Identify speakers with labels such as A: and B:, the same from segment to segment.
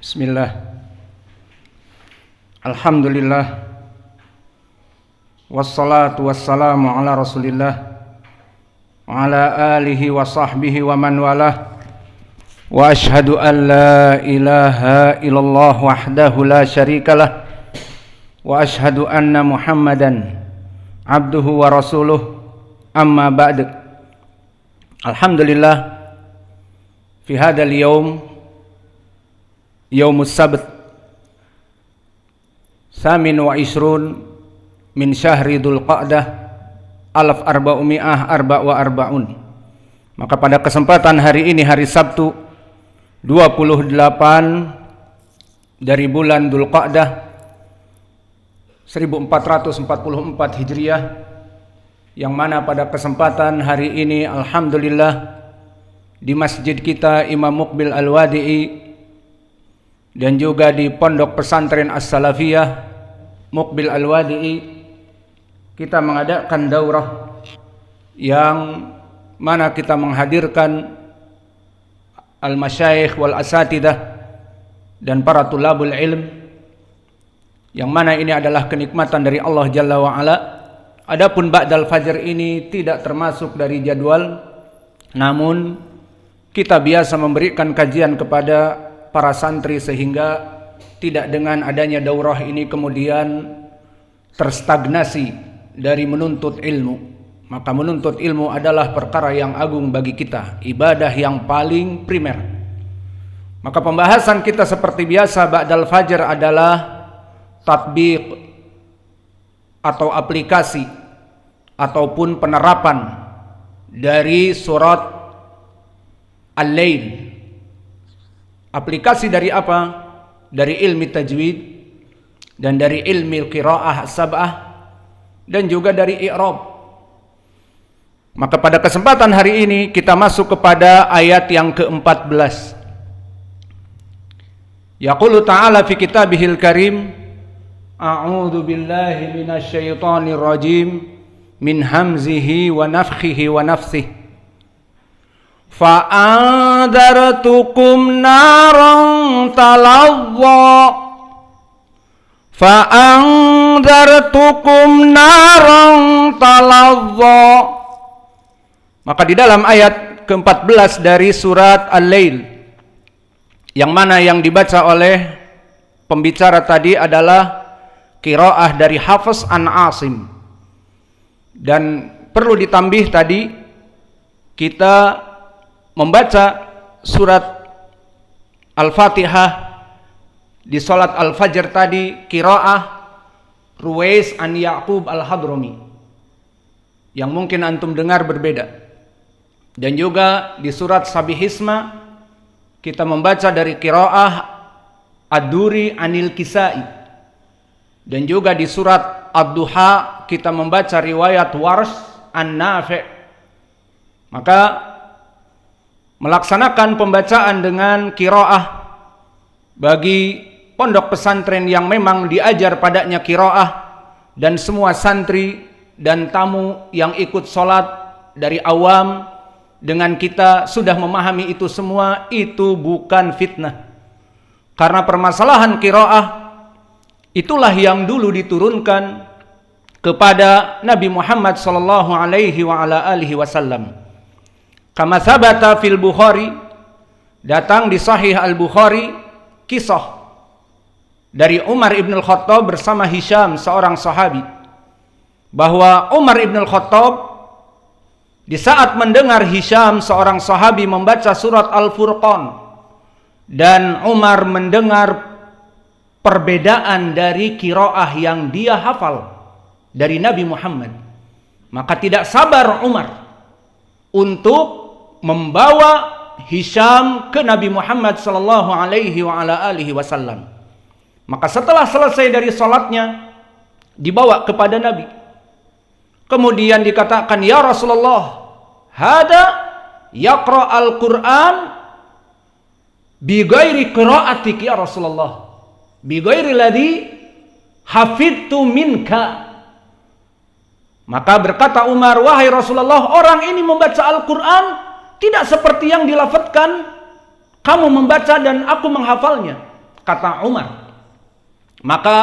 A: Bismillah. Alhamdulillah. Wassalatu wassalamu ala Rasulillah wa ala alihi wa sahbihi wa man walah. Wa ashhadu an la ilaha illallah wahdahu la syarikalah. Wa ashhadu anna Muhammadan abduhu wa rasuluh. Amma ba'd. Alhamdulillah, fi hadzal yaum, yaumus sabt, samin wa isrun min syahri dzul qa'dah, 1444. Maka pada kesempatan hari ini, hari Sabtu 28 dari bulan Dzul Qa'dah 1444 Hijriah, yang mana pada kesempatan hari ini alhamdulillah di masjid kita Imam Muqbil Al-Wadi'i dan juga di Pondok Pesantren As-Salafiyah Muqbil Al-Wadi'i kita mengadakan daurah yang mana kita menghadirkan al-masyayikh wal asatidah dan para tulabul ilm, yang mana ini adalah kenikmatan dari Allah Jalla wa Ala. Adapun ba'dal fajr ini tidak termasuk dari jadwal, namun kita biasa memberikan kajian kepada para santri sehingga tidak dengan adanya daurah ini kemudian terstagnasi dari menuntut ilmu. Maka menuntut ilmu adalah perkara yang agung bagi kita, ibadah yang paling primer. Maka pembahasan kita seperti biasa ba'dal fajr adalah tatbiq atau aplikasi ataupun penerapan dari surat Al-Lail. Aplikasi dari apa? Dari ilmi tajwid dan dari ilmi qiraah sab'ah dan juga dari i'rab. Maka pada kesempatan hari ini kita masuk kepada ayat yang ke-14. Yaqulu ta'ala fi kitabihil karim, a'udzu billahi minasy syaithanir rajim min hamzihi wa nafthihi wa nafsihi. Fa'andartukum naran talazza, fa'andartukum naran talazza. Maka di dalam ayat ke-14 dari surat Al-Lail, yang mana yang dibaca oleh pembicara tadi adalah qiraah dari Hafiz an Asim, dan perlu ditambih tadi kita membaca surat Al-Fatihah di salat Al-Fajr tadi qiraah Ruwais an Ya'qub Al-Hadrami, yang mungkin antum dengar berbeda. Dan juga di surat Sabihisma kita membaca dari qiraah Ad-Duri anil Kisai. Dan juga di surat Ad-Duha kita membaca riwayat Warsh an-Nafi'. Maka melaksanakan pembacaan dengan qiraah bagi pondok pesantren yang memang diajar padanya qiraah, dan semua santri dan tamu yang ikut sholat dari awam dengan kita sudah memahami itu semua, itu bukan fitnah. Karena permasalahan qiraah itulah yang dulu diturunkan kepada Nabi Muhammad sallallahu alaihi wa ala alihi wasallam. Kama sabata fil Bukhari, datang di Sahih Al-Bukhari kisah dari Umar ibn al-Khattab bersama Hisham, seorang sahabi, bahwa Umar ibn al-Khattab di saat mendengar Hisham, seorang sahabi, membaca surat Al-Furqan, dan Umar mendengar perbedaan dari qiraah yang dia hafal dari Nabi Muhammad, maka tidak sabar Umar untuk membawa Hisham ke Nabi Muhammad sallallahu alaihi wa ala alihi wasallam. Maka setelah selesai dari salatnya, dibawa kepada Nabi. Kemudian dikatakan, ya Rasulullah, hada yaqra al-Quran bi ghairi qira'atik ya Rasulullah, bi ghairi ladzi hafidtu minka. Maka berkata Umar, wahai Rasulullah, orang ini membaca Al-Quran tidak seperti yang dilafadzkan kamu membaca dan aku menghafalnya. kata Umar. Maka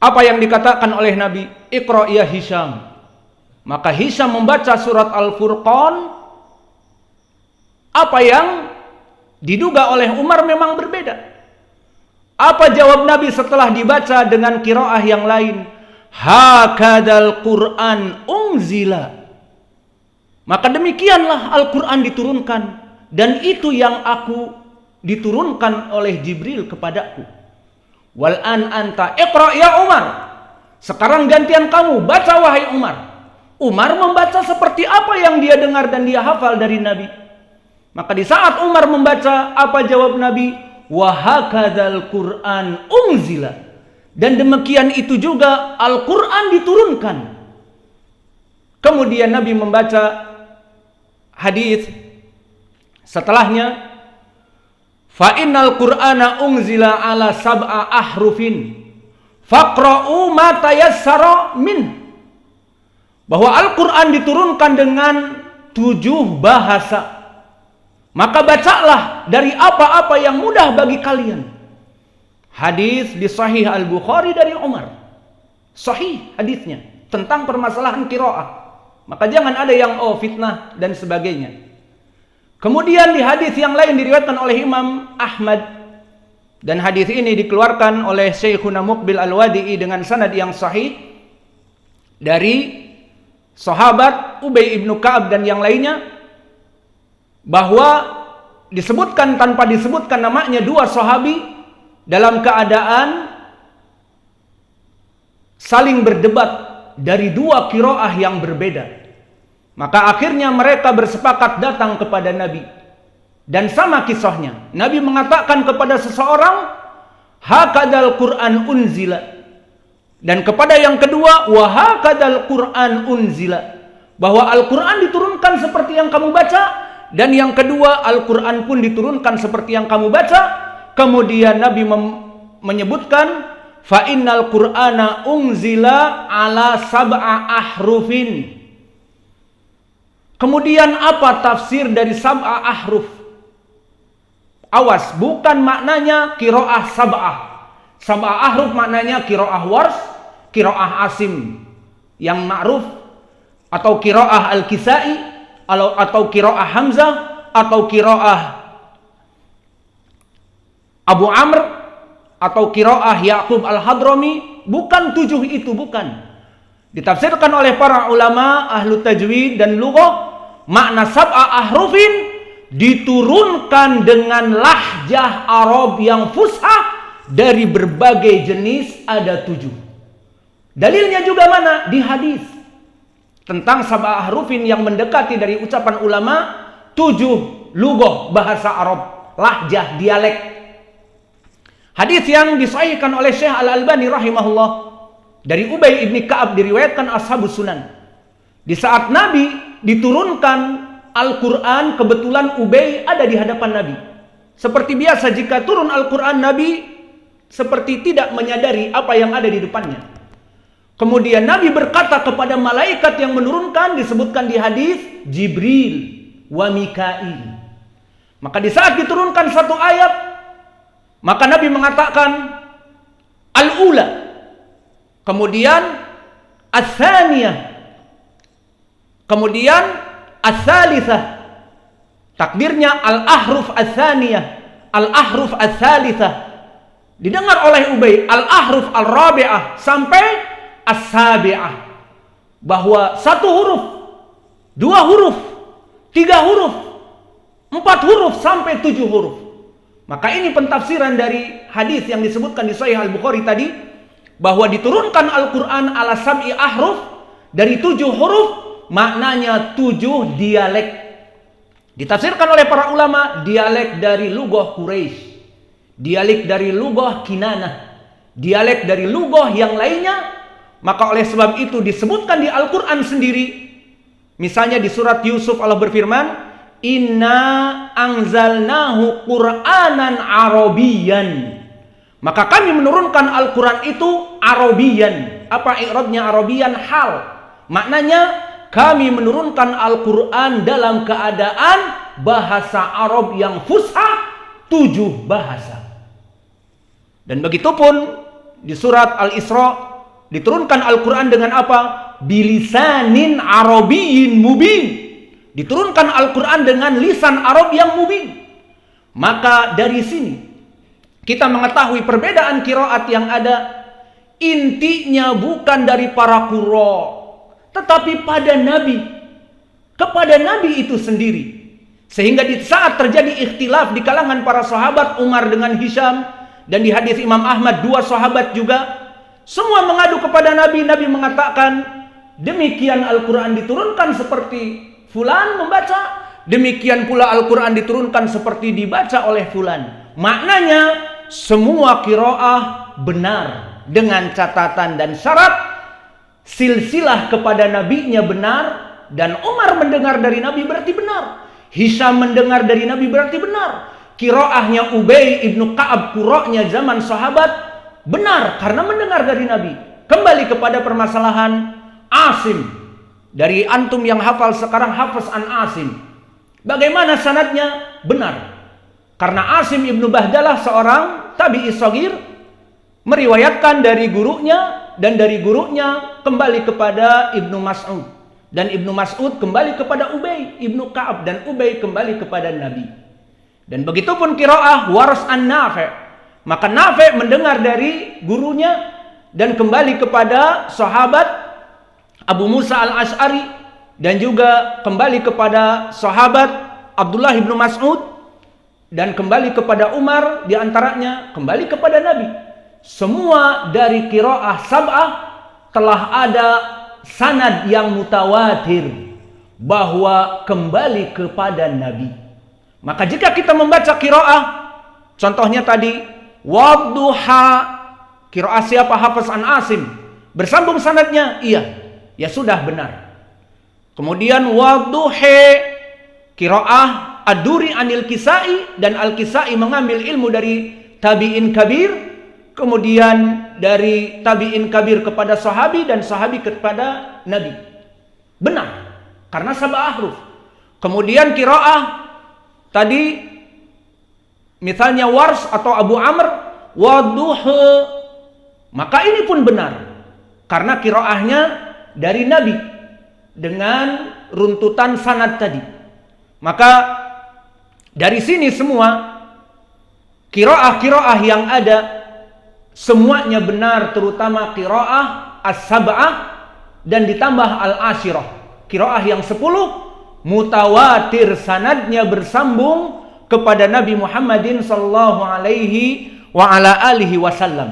A: apa yang dikatakan oleh Nabi, Iqra ya Hisham. Maka Hisham membaca surat Al-Furqan. Apa yang diduga oleh Umar memang berbeda. Apa jawab Nabi setelah dibaca dengan qiraah yang lain? Hakadal Qur'an unzila. Maka demikianlah Al-Quran diturunkan, dan itu yang aku diturunkan oleh Jibril kepadaku. Wal an anta iqra ya Umar. Sekarang gantian kamu, baca wahai Umar. Umar membaca seperti apa yang dia dengar dan dia hafal dari Nabi. Maka di saat Umar membaca, apa jawab Nabi? Wa hakadzal Qur'an unzila. Dan demikian itu juga Al-Quran diturunkan. Kemudian Nabi membaca hadis setelahnya, fa innal Qur'ana unzila ala sab'a ahrufin faqra'u ma tayassara min. Bahwa Al-Quran diturunkan dengan 7 bahasa, maka bacalah dari apa-apa yang mudah bagi kalian. Hadis di Sahih Al-Bukhari dari Umar, sahih hadisnya tentang permasalahan qiraah. Maka jangan ada yang fitnah dan sebagainya. Kemudian di hadis yang lain diriwayatkan oleh Imam Ahmad, dan hadis ini dikeluarkan oleh Syekhuna Muqbil Al-Wadi'i dengan sanad yang sahih dari sahabat Ubay ibnu Ka'ab dan yang lainnya, bahwa disebutkan tanpa disebutkan namanya 2 sahabi dalam keadaan saling berdebat dari 2 qiraah yang berbeda. Maka akhirnya mereka bersepakat datang kepada Nabi. Dan sama kisahnya, Nabi mengatakan kepada seseorang, hakadzal Qur'an unzila. Dan kepada yang kedua, wa hakadzal Qur'an unzila. Bahwa Al-Quran diturunkan seperti yang kamu baca. Dan yang kedua, Al-Quran pun diturunkan seperti yang kamu baca. Kemudian Nabi menyebutkan, fa innal Qur'ana unzila ala sab'a ahrufin. Kemudian apa tafsir dari sab'a ahruf? Awas, bukan maknanya qiraah sab'ah. Sab'a ahruf maknanya qiraah Wars, qiraah Asim yang ma'ruf, atau qiraah Al-Kisai, atau qiraah Hamzah, atau qiraah Abu Amr, atau qiraah Ya'qub Al-Hadrami. Bukan 7 itu, bukan. Ditafsirkan oleh para ulama ahlu tajwid dan lughah, makna sab'a ahrufin diturunkan dengan lahjah Arab yang fushah dari berbagai jenis, ada 7. Dalilnya juga mana? Di hadis tentang sab'a ahrufin yang mendekati dari ucapan ulama 7 lughah bahasa Arab, lahjah, dialek. Hadis yang disahihkan oleh Syekh Al-Albani rahimahullah dari Ubay ibni Ka'ab, diriwayatkan Ashabus Sunan. Di saat Nabi diturunkan Al-Quran, kebetulan Ubay ada di hadapan Nabi. Seperti biasa jika turun Al-Quran, Nabi seperti tidak menyadari apa yang ada di depannya. Kemudian Nabi berkata kepada malaikat yang menurunkan, disebutkan di hadis, Jibril wa Mikail. Maka di saat diturunkan satu ayat, maka Nabi mengatakan al-ula, kemudian as-tsaniyah, kemudian as-tsalitsah. Takdirnya al-ahruf as-tsaniyah, al-ahruf as-tsalitsah. Didengar oleh Ubay al-ahruf al-rabi'ah sampai as-sabi'ah. Bahwa 1 huruf, 2 huruf, 3 huruf, 4 huruf sampai 7 huruf. Maka ini pentafsiran dari hadis yang disebutkan di Sahih Al-Bukhari tadi, bahwa diturunkan Al-Quran ala sab'i ahruf, dari 7 huruf, maknanya 7 dialek. Ditafsirkan oleh para ulama, dialek dari lughah Quraisy, dialek dari lughah Kinanah, dialek dari lughah yang lainnya. Maka oleh sebab itu disebutkan di Al-Quran sendiri. Misalnya di surat Yusuf Allah berfirman, inna anzalnahu Qur'anan Arabiyan. Maka kami menurunkan Al-Quran itu Arabiyan. Apa i'rabnya Arabiyan? Hal. Maknanya kami menurunkan Al-Quran dalam keadaan bahasa Arab yang fushah 7 bahasa. Dan begitupun di surat Al-Isra diturunkan Al-Quran dengan apa? Bilisanin Arabiyyin mubin. Diturunkan Al-Quran dengan lisan Arab yang mubin. Maka dari sini kita mengetahui perbedaan qiraat yang ada. Intinya bukan dari para qurra, tetapi pada Nabi. Kepada Nabi itu sendiri. Sehingga di saat terjadi ikhtilaf di kalangan para sahabat, Umar dengan Hisham, dan di hadis Imam Ahmad 2 sahabat juga, semua mengadu kepada Nabi. Nabi mengatakan, demikian Al-Quran diturunkan seperti fulan membaca, demikian pula Al-Quran diturunkan seperti dibaca oleh fulan. Maknanya semua qiraah benar dengan catatan dan syarat silsilah kepada nabinya benar, dan Umar mendengar dari Nabi berarti benar. Hisham mendengar dari Nabi berarti benar. Qiraahnya Ubay ibnu Ka'ab, qura'nya zaman sahabat, benar karena mendengar dari Nabi. Kembali kepada permasalahan Asim. Dari antum yang hafal sekarang, hafaz an Asim. Bagaimana sanadnya? Benar. Karena Asim ibnu Bahdalah seorang tabi'i shagir meriwayatkan dari gurunya, dan dari gurunya kembali kepada Ibnu Mas'ud, dan Ibnu Mas'ud kembali kepada Ubay ibnu Ka'ab, dan Ubay kembali kepada Nabi. Dan begitupun qiraah waras an Nafi'. Maka Nafi' mendengar dari gurunya dan kembali kepada sahabat Abu Musa al-Ash'ari, dan juga kembali kepada sahabat Abdullah ibnu Mas'ud, dan kembali kepada Umar, diantaranya kembali kepada Nabi. Semua dari qiraah sab'ah telah ada sanad yang mutawatir bahwa kembali kepada Nabi. Maka jika kita membaca qiraah, contohnya tadi wadduha, qiraah siapa? Hafaz an Asim. Bersambung sanadnya? Iya. Ya sudah benar. Kemudian wadduhe, qiraah Ad-Duri anil Kisai, dan Al-Kisai mengambil ilmu dari tabi'in kabir, kemudian dari tabi'in kabir kepada sahabi, dan sahabi kepada Nabi. Benar, karena sab'ah ahruf. Kemudian qiraah tadi misalnya Wars atau Abu Amr wadduha, maka ini pun benar karena qiraahnya dari Nabi dengan runtutan sanad tadi. Maka dari sini semua qiraah-qiraah yang ada semuanya benar, terutama qiraah as-sab'ah dan ditambah al-ashirah. Qiraah yang 10 mutawatir sanadnya bersambung kepada Nabi Muhammadin sallallahu alaihi wa ala alihi wasallam.